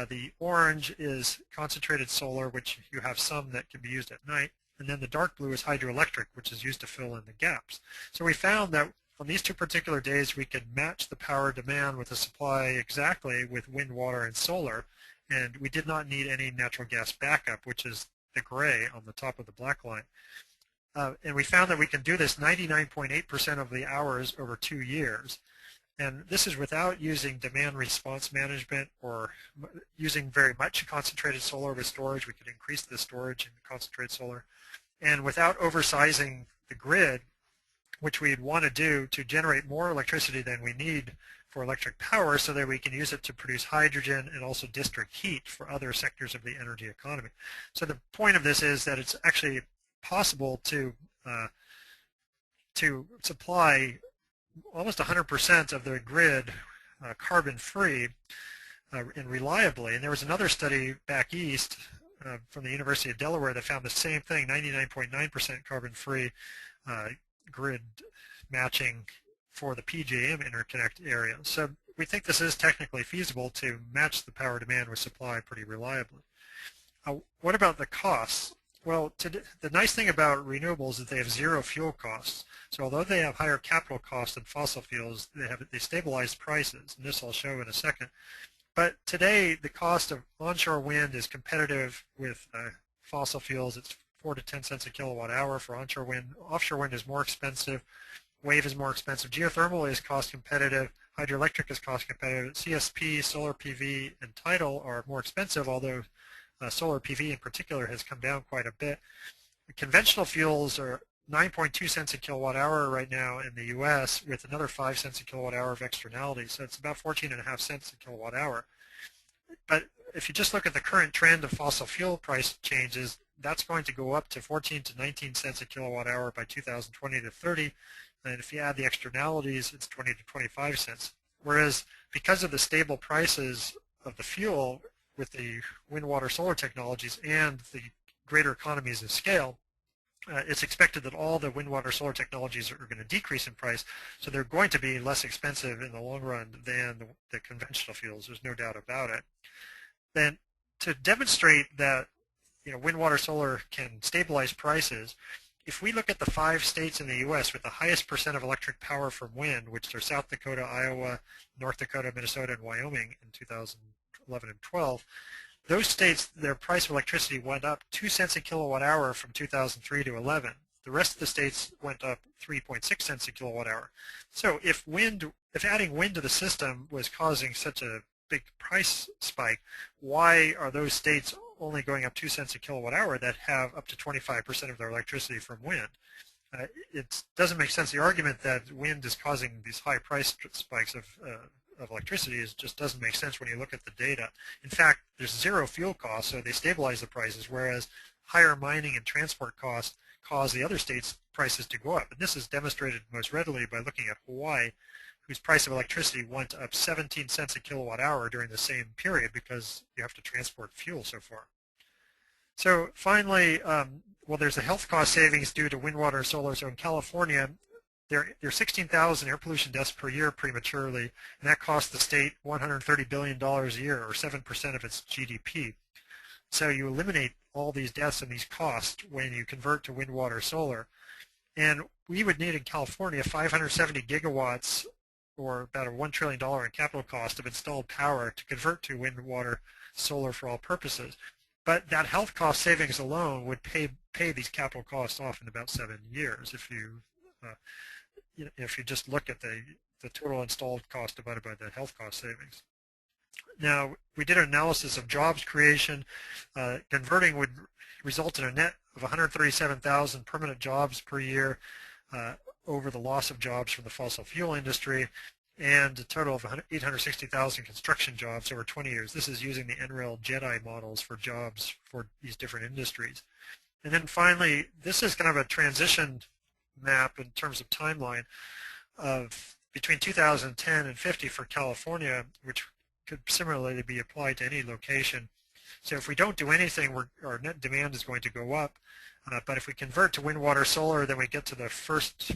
The orange is concentrated solar, which you have some that can be used at night. And then the dark blue is hydroelectric, which is used to fill in the gaps. So we found that on these 2 particular days, we could match the power demand with the supply exactly with wind, water, and solar. And we did not need any natural gas backup, which is the gray on the top of the black line. And we found that we can do this 99.8% of the hours over 2 years. And this is without using demand response management or using very much concentrated solar with storage. We could increase the storage in concentrated solar. And without oversizing the grid, which we'd want to do to generate more electricity than we need for electric power so that we can use it to produce hydrogen and also district heat for other sectors of the energy economy. So the point of this is that it's actually possible to supply almost 100% of the grid carbon-free and reliably. And there was another study back east from the University of Delaware that found the same thing, 99.9% carbon-free grid matching for the PJM interconnect area. So we think this is technically feasible to match the power demand with supply pretty reliably. What about the costs? Well, the nice thing about renewables is that they have 0 fuel costs. So although they have higher capital costs than fossil fuels, they stabilize prices, and this I'll show in a second. But today, the cost of onshore wind is competitive with fossil fuels. It's 4 to 10 cents a kilowatt hour for onshore wind. Offshore wind is more expensive. Wave is more expensive. Geothermal is cost competitive. Hydroelectric is cost competitive. CSP, solar PV, and tidal are more expensive, although solar PV in particular has come down quite a bit. Conventional fuels are 9.2 cents a kilowatt hour right now in the U.S. with another 5 cents a kilowatt hour of externalities. So it's about 14.5 cents a kilowatt hour. But if you just look at the current trend of fossil fuel price changes, that's going to go up to 14 to 19 cents a kilowatt hour by 2020 to 30. And if you add the externalities, it's 20 to 25 cents. Whereas because of the stable prices of the fuel with the wind, water, solar technologies and the greater economies of scale, it's expected that all the wind, water, solar technologies are going to decrease in price, so they're going to be less expensive in the long run than the conventional fuels. There's no doubt about it. Then to demonstrate that wind, water, solar can stabilize prices, if we look at the 5 states in the U.S. with the highest percent of electric power from wind, which are South Dakota, Iowa, North Dakota, Minnesota, and Wyoming in 2011 and 12, those states, their price of electricity went up 2 cents a kilowatt hour from 2003 to 11. The rest of the states went up 3.6 cents a kilowatt hour. So if adding wind to the system was causing such a big price spike, why are those states only going up 2 cents a kilowatt hour that have up to 25% of their electricity from wind? It doesn't make sense. The argument that wind is causing these high price spikes of electricity just doesn't make sense when you look at the data. In fact, there's zero fuel costs, so they stabilize the prices, whereas higher mining and transport costs cause the other states' prices to go up. And this is demonstrated most readily by looking at Hawaii, whose price of electricity went up 17 cents a kilowatt hour during the same period because you have to transport fuel so far. So finally, there's a health cost savings due to wind, water, and solar. So in California, there are 16,000 air pollution deaths per year prematurely, and that costs the state $130 billion a year, or 7% of its GDP. So you eliminate all these deaths and these costs when you convert to wind, water, solar. And we would need in California 570 gigawatts, or about a $1 trillion in capital cost of installed power to convert to wind, water, solar for all purposes. But that health cost savings alone would pay these capital costs off in about 7 years if you just look at the total installed cost divided by the health cost savings. Now, we did an analysis of jobs creation. Converting would result in a net of 137,000 permanent jobs per year over the loss of jobs from the fossil fuel industry, and a total of 860,000 construction jobs over 20 years. This is using the NREL JEDI models for jobs for these different industries. And then finally, this is kind of a transition map in terms of timeline of between 2010 and 50 for California, which could similarly be applied to any location. So if we don't do anything, our net demand is going to go up. But if we convert to wind, water, solar, then we get to the first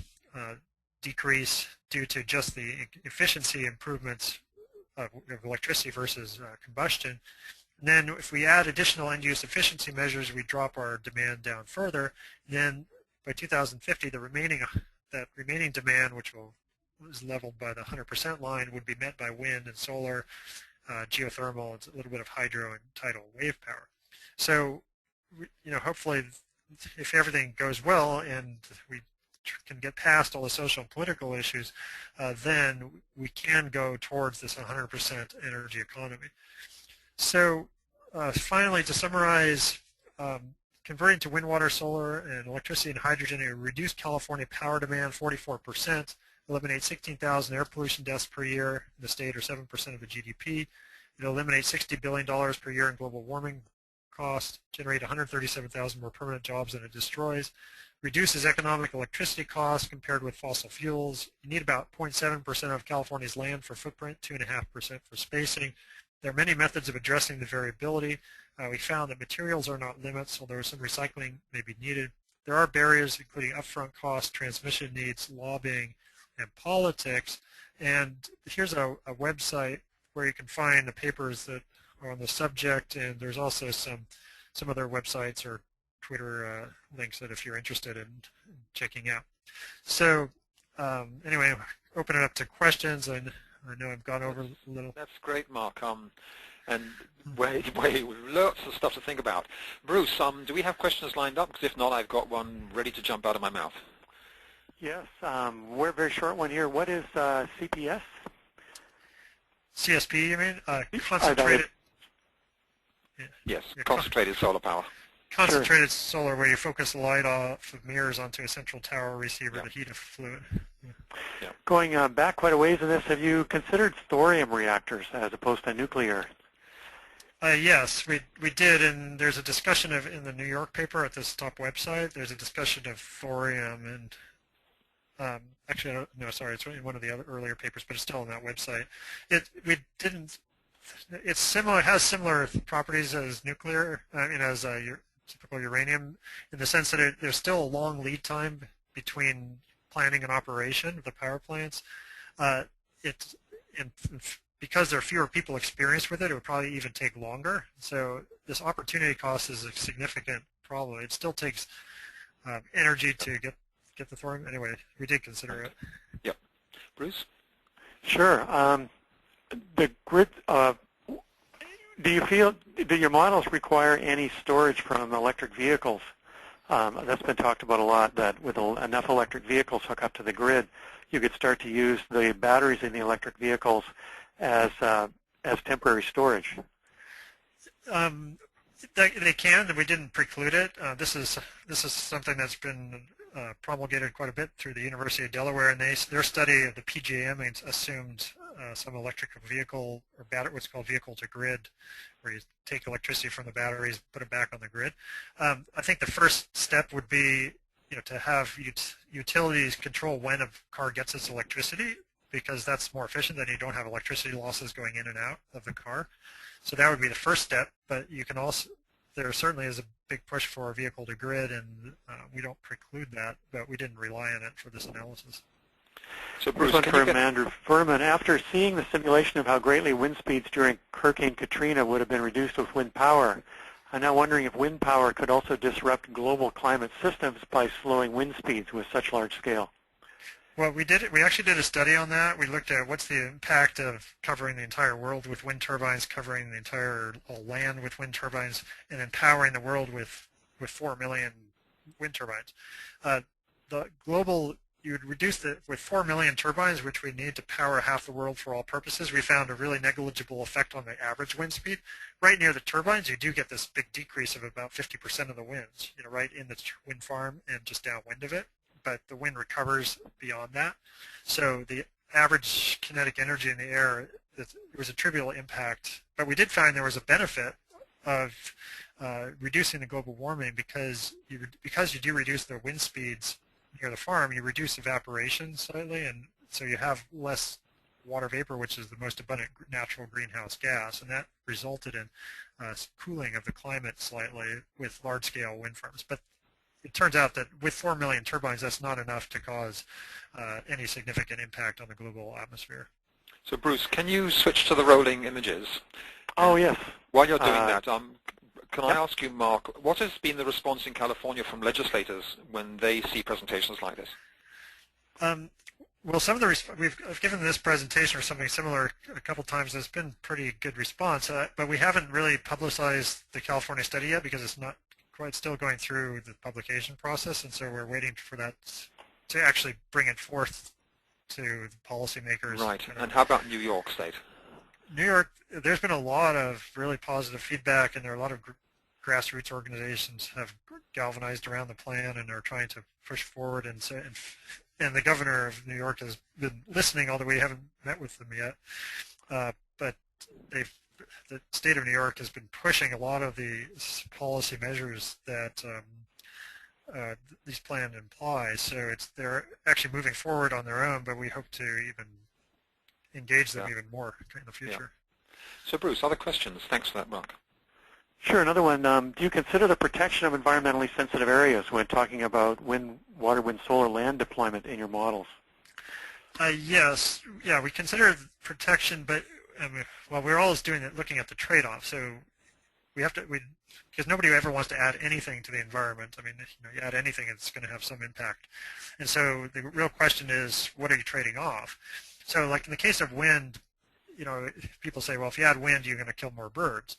decrease due to just the efficiency improvements of electricity versus combustion. And then if we add additional end-use efficiency measures, we drop our demand down further. And then by 2050, that remaining demand, which is leveled by the 100% line, would be met by wind and solar, geothermal, and a little bit of hydro and tidal wave power. So, hopefully, if everything goes well and we can get past all the social and political issues, then we can go towards this 100% energy economy. So finally, to summarize, converting to wind, water, solar, and electricity and hydrogen, it would reduce California power demand 44%, eliminate 16,000 air pollution deaths per year in the state, or 7% of the GDP. It eliminates $60 billion per year in global warming costs, generate 137,000 more permanent jobs than it destroys, reduces economic electricity costs compared with fossil fuels. You need about 0.7% of California's land for footprint, 2.5% for spacing. There are many methods of addressing the variability. We found that materials are not limits, although some recycling may be needed. There are barriers, including upfront costs, transmission needs, lobbying, and politics. And here's a website where you can find the papers that are on the subject, and there's also some other websites or Twitter links that if you're interested in checking out. So anyway, open it up to questions, and I know I've gone over a little. That's great, Mark. And lots of stuff to think about. Bruce, do we have questions lined up? Because if not, I've got one ready to jump out of my mouth. Yes, we're a very short one here. What is CPS? CSP, you mean? Concentrated. Yes, concentrated solar power. concentrated solar where you focus the light off of mirrors onto a central tower receiver to heat a fluid. Yeah. Going back quite a ways in this, have you considered thorium reactors as opposed to nuclear? Yes, we did, and there's a discussion of, in the New York paper at this top website, there's a discussion of thorium, and actually, no, sorry, it's in one of the other earlier papers, but it's still on that website. It's similar, it has similar properties as nuclear, as typical uranium, in the sense that there's still a long lead time between planning and operation of the power plants. Because there are fewer people experienced with it, it would probably even take longer. So this opportunity cost is a significant problem. It still takes energy to get the thorium. Anyway, we did consider it. Yep. Bruce? Sure. The grid, do you feel, do your models require any storage from electric vehicles? That's been talked about a lot, that with enough electric vehicles hook up to the grid, you could start to use the batteries in the electric vehicles as temporary storage. They can, and we didn't preclude it. This is something that's been promulgated quite a bit through the University of Delaware, and their study of the PJM assumed some electric vehicle or what's called vehicle to grid, where you take electricity from the batteries, put it back on the grid. I think the first step would be, to have utilities control when a car gets its electricity, because that's more efficient, than you don't have electricity losses going in and out of the car. So that would be the first step, but you can also, there certainly is a big push for a vehicle to grid, and we don't preclude that, but we didn't rely on it for this analysis. So Bruce, from Andrew Furman, after seeing the simulation of how greatly wind speeds during Hurricane Katrina would have been reduced with wind power, I'm now wondering if wind power could also disrupt global climate systems by slowing wind speeds with such large scale. Well, we actually did a study on that. We looked at what's the impact of covering the entire world with wind turbines, covering the entire land with wind turbines, and then powering the world with 4 million wind turbines. The global, you would reduce with 4 million turbines, which we need to power half the world for all purposes. We found a really negligible effect on the average wind speed. Right near the turbines, you do get this big decrease of about 50% of the winds, right in the wind farm and just downwind of it. But the wind recovers beyond that. So the average kinetic energy in the air, it was a trivial impact. But we did find there was a benefit of reducing the global warming because you do reduce the wind speeds near the farm, you reduce evaporation slightly, and so you have less water vapor, which is the most abundant natural greenhouse gas, and that resulted in cooling of the climate slightly with large-scale wind farms. But it turns out that with 4 million turbines, that's not enough to cause any significant impact on the global atmosphere. So Bruce, can you switch to the rolling images? Oh, yes. While you're doing that, can I ask you, Mark, what has been the response in California from legislators when they see presentations like this? Well, some of the I've given this presentation or something similar a couple times. There's been pretty good response, but we haven't really publicized the California study yet because it's not quite still going through the publication process, and so we're waiting for that to actually bring it forth to the policymakers. Right, and how about New York State? New York, there's been a lot of really positive feedback, and there are a lot of grassroots organizations have galvanized around the plan and are trying to push forward, and the governor of New York has been listening, although we haven't met with them yet. But the state of New York has been pushing a lot of the policy measures that these plans imply. So they're actually moving forward on their own, but we hope to even engage them even more in the future. Yeah. So Bruce, other questions? Thanks for that, Mark. Sure. Another one, do you consider the protection of environmentally sensitive areas when talking about wind, water, wind, solar, land deployment in your models? Yes. Yeah, we consider protection, but well, we're always looking at the trade-off. So we have to, because nobody ever wants to add anything to the environment. I mean, you add anything, it's going to have some impact. And so the real question is, what are you trading off? So like in the case of wind, people say, well, if you add wind, you're going to kill more birds.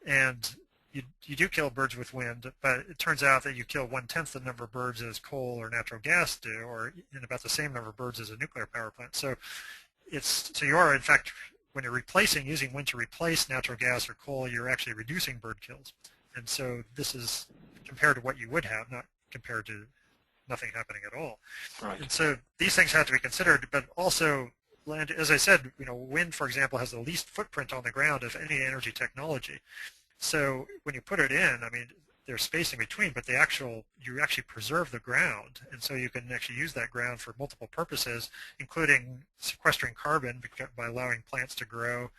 And you do kill birds with wind, but it turns out that you kill 1/10 the number of birds as coal or natural gas do, or about the same number of birds as a nuclear power plant. So you are, in fact, when you're using wind to replace natural gas or coal, you're actually reducing bird kills. And so this is compared to what you would have, not compared to nothing happening at all. Right. And so these things have to be considered, but also land, as I said, wind, for example, has the least footprint on the ground of any energy technology. So when you put it in, I mean, there's space in between, but you actually preserve the ground, and so you can actually use that ground for multiple purposes, including sequestering carbon by allowing plants to grow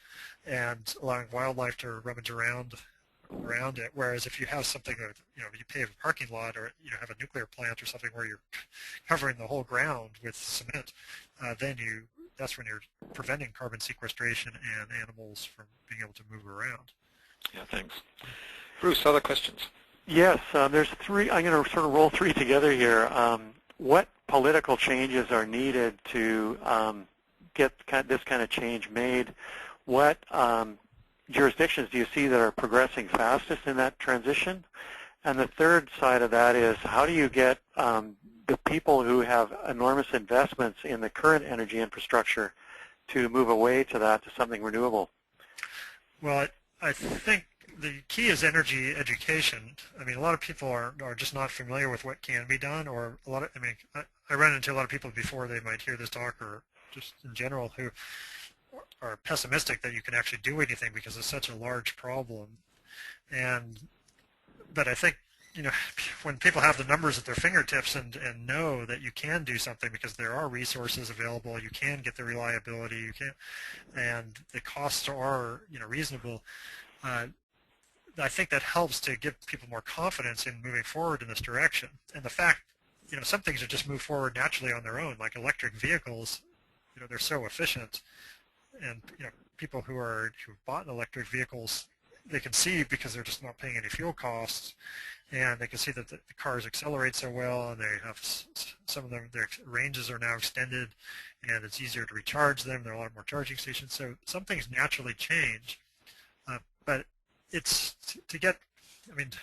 and allowing wildlife to rummage around it. Whereas if you have something that you pave a parking lot, or have a nuclear plant or something where you're covering the whole ground with cement, then that's when you're preventing carbon sequestration and animals from being able to move around. Yeah, thanks. Bruce, other questions? Yes, there's three. I'm going to sort of roll three together here. What political changes are needed to get this kind of change made? What jurisdictions do you see that are progressing fastest in that transition? And the third side of that is, how do you get the people who have enormous investments in the current energy infrastructure to move away to something renewable? Well, I think the key is energy education. I mean, a lot of people are just not familiar with what can be done, or I run into a lot of people before they might hear this talk, or just in general, who are pessimistic that you can actually do anything because it's such a large problem. But I think, when people have the numbers at their fingertips and know that you can do something because there are resources available, you can get the reliability, and the costs are, reasonable. I think that helps to give people more confidence in moving forward in this direction. And the fact, some things will just move forward naturally on their own, like electric vehicles. They're so efficient, and people who bought electric vehicles, they can see, because they're just not paying any fuel costs, and they can see that the cars accelerate so well, and they have some of them, their ranges are now extended, and it's easier to recharge them. There are a lot more charging stations, so some things naturally change. But it's to get,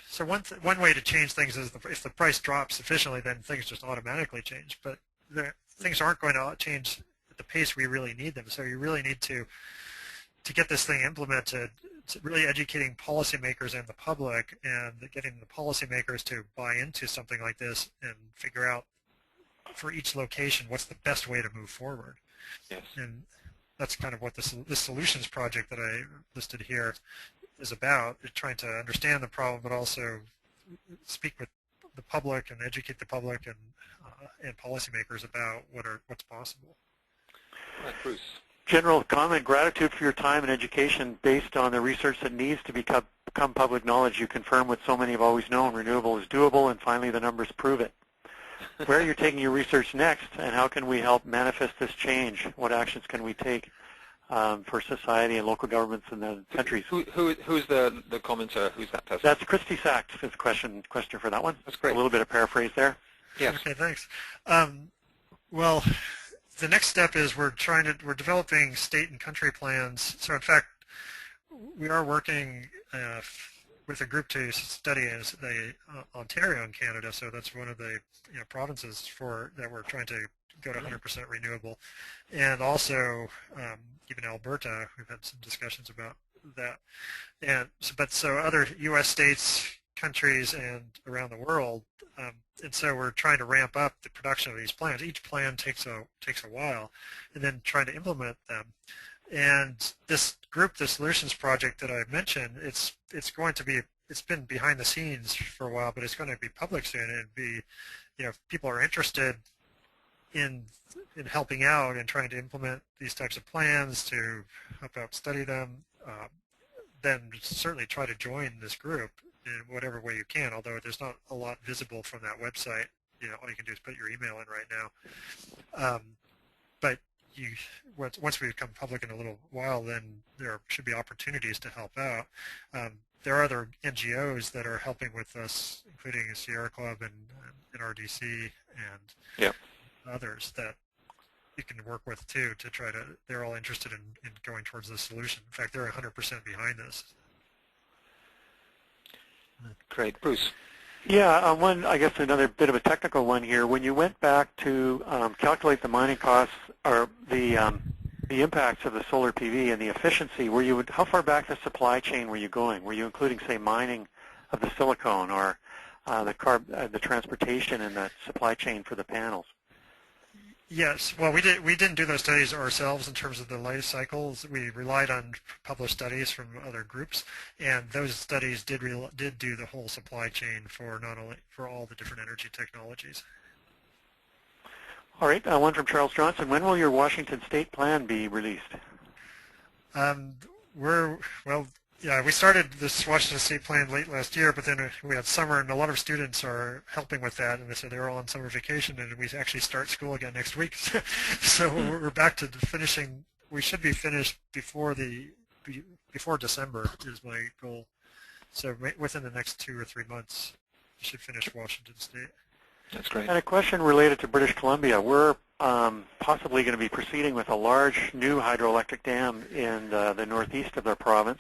so one way to change things is if the price drops sufficiently, then things just automatically change. But things aren't going to change at the pace we really need them. So you really need to get this thing implemented. It's really educating policymakers and the public, and getting the policymakers to buy into something like this and figure out for each location what's the best way to move forward. Yes. And that's kind of what this solutions project that I listed here is about. It's trying to understand the problem, but also speak with the public and educate the public and policymakers about what's possible. Right, Bruce. General comment: gratitude for your time and education based on the research that needs to become public knowledge. You confirm what so many have always known: renewable is doable, and finally the numbers prove it. Where are you taking your research next, and how can we help manifest this change? What actions can we take for society and local governments in the countries? Who's the commenter? Who's that person? That's Christy Sachs. Is the question for that one. That's great. A little bit of paraphrase there. Yes. Okay, thanks. Well, the next step is we're developing state and country plans. So in fact, we are working with a group to study the Ontario in Canada. So that's one of the provinces that we're trying to go to 100% renewable, and also even Alberta. We've had some discussions about that, and so other U.S. states, countries, and around the world. And so we're trying to ramp up the production of these plans. Each plan takes a while, and then trying to implement them. And this group, the Solutions Project that I mentioned, it's been behind the scenes for a while, but it's going to be public soon. And if people are interested in helping out and trying to implement these types of plans, to help out study them, then certainly try to join this group in whatever way you can, although there's not a lot visible from that website. All you can do is put your email in right now. But once we become public in a little while, then there should be opportunities to help out. There are other NGOs that are helping with us, including the Sierra Club and NRDC and others that you can work with too, to try to, they're all interested in going towards this solution. In fact, they're 100% behind this. Great. Bruce. Yeah, I guess another bit of a technical one here. When you went back to calculate the mining costs, or the impacts of the solar PV and the efficiency, how far back the supply chain were you going? Were you including, say, mining the silicone or the transportation and the supply chain for the panels? Yes, well, we didn't do those studies ourselves in terms of the life cycles. We relied on published studies from other groups, and those studies did do the whole supply chain for all the different energy technologies. All right, one from Charles Johnson. When will your Washington State plan be released? We started this Washington State plan late last year, but then we had summer, and a lot of students are helping with that, and so they're all on summer vacation, and we actually start school again next week. So we're back to finishing. We should be finished before December is my goal. So within the next 2 or 3 months, we should finish Washington State. That's great. And a question related to British Columbia. We're possibly going to be proceeding with a large new hydroelectric dam in the northeast of their province.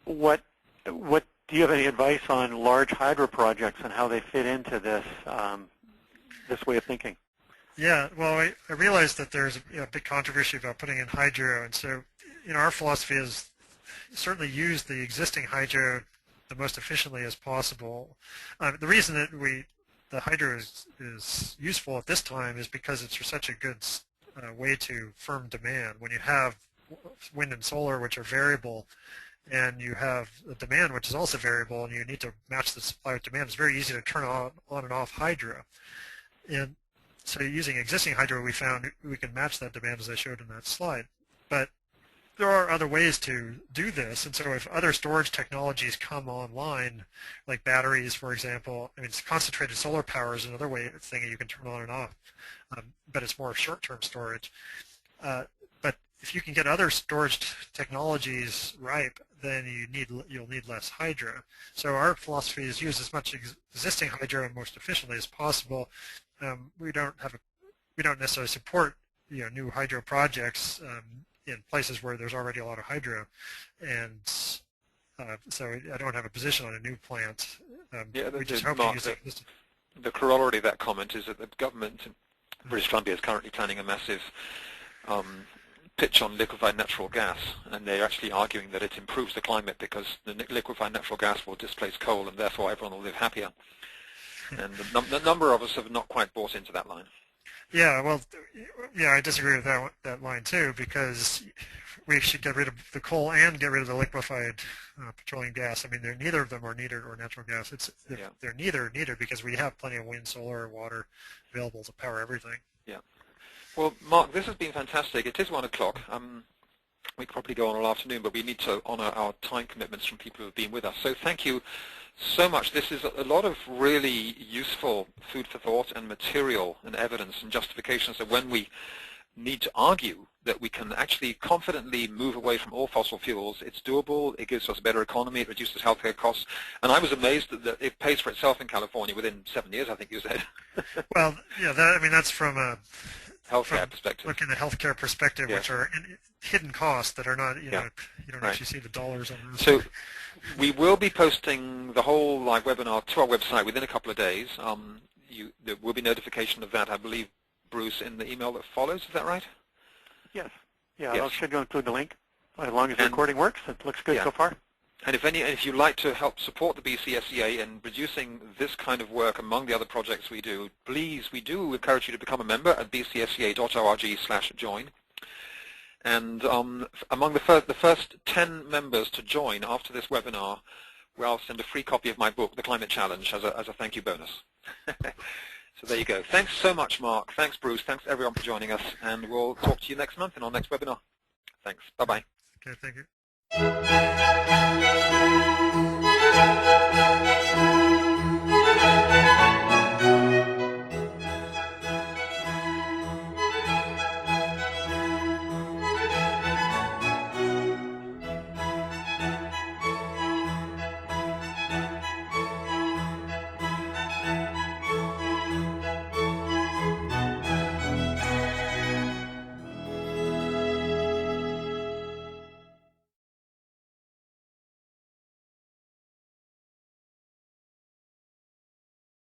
What do you have any advice on large hydro projects and how they fit into this this way of thinking? Yeah, well, I realize that there's a big controversy about putting in hydro, and so our philosophy is certainly use the existing hydro the most efficiently as possible. The reason that the hydro is useful at this time is because it's such a good way to firm demand. When you have wind and solar, which are variable, and you have a demand which is also variable, and you need to match the supply with demand, it's very easy to turn on and off hydro. And so using existing hydro, we found we can match that demand as I showed in that slide. But there are other ways to do this, and so if other storage technologies come online, like batteries, for example, concentrated solar power is another thing that you can turn on and off, but it's more short-term storage. But if you can get other storage technologies ripe, then you'll need less hydro. So our philosophy is use as much existing hydro most efficiently as possible. We don't necessarily support new hydro projects in places where there's already a lot of hydro, and so I don't have a position on a new plant. We just hope to use existing. The corollary of that comment is that the government in British Columbia is currently planning a massive pitch on liquefied natural gas, and they're actually arguing that it improves the climate because the liquefied natural gas will displace coal, and therefore everyone will live happier. And the number of us have not quite bought into that line. Yeah, well, I disagree with that line too, because we should get rid of the coal and get rid of the liquefied petroleum gas. Neither of them are needed, or natural gas. They're neither needed because we have plenty of wind, solar, water available to power everything. Yeah. Well, Mark, this has been fantastic. It is 1 o'clock. We could probably go on all afternoon, but we need to honor our time commitments from people who have been with us. So thank you so much. This is a lot of really useful food for thought and material and evidence and justification. So when we need to argue that we can actually confidently move away from all fossil fuels, it's doable, it gives us a better economy, it reduces healthcare costs, and I was amazed that it pays for itself in California within 7 years, I think you said. Well, yeah, that's from a healthcare perspective. Looking at healthcare perspective, which are hidden costs that are not, you don't right. actually see the dollars on those. So we will be posting the whole live webinar to our website within a couple of days. There will be notification of that, I believe, Bruce, in the email that follows. Is that right? Yes. Yeah, I should include the link. As long as the recording works, it looks good so far. And if you'd like to help support the BCSEA in producing this kind of work among the other projects we do, please, we do encourage you to become a member at bcsea.org/join. And among the first 10 members to join after this webinar, I'll send a free copy of my book, The Climate Challenge, as a thank you bonus. So there you go. Thanks so much, Mark. Thanks, Bruce. Thanks, everyone, for joining us. And we'll talk to you next month in our next webinar. Thanks. Bye-bye. Okay, thank you.